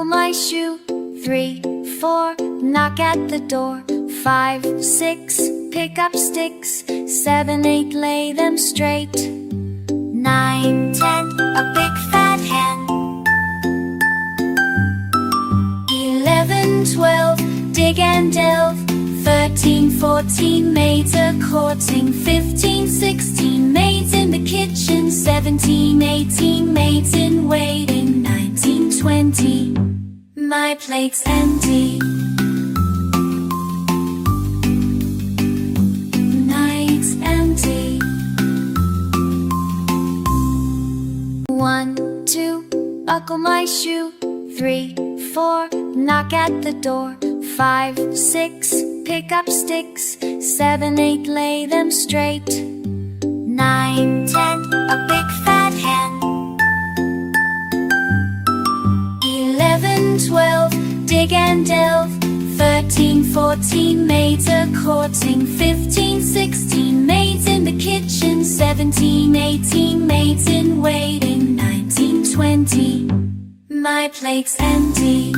buckle my shoe. 3, 4, knock at the door. 5, 6, pick up sticks. 7, 8, lay them straight. 9, 10, a big fat hen. 11, 12, dig and delve. 13, 14, maids a-courting. 15, 16, maids in the kitchen. 17, 18, maids in waiting. 19, 20, my plate's empty. Night's empty. 1, 2, buckle my shoe. 3, 4, knock at the door. 5, 6, pick up sticks. 7, 8, lay them straight. 9, 10, a big fat hen. 11, 12, dig and delve. 13, 14, maids a-courting. 15, 16, maids in the kitchen. 17, 18, maids in waiting. 19, 20, my plate's empty.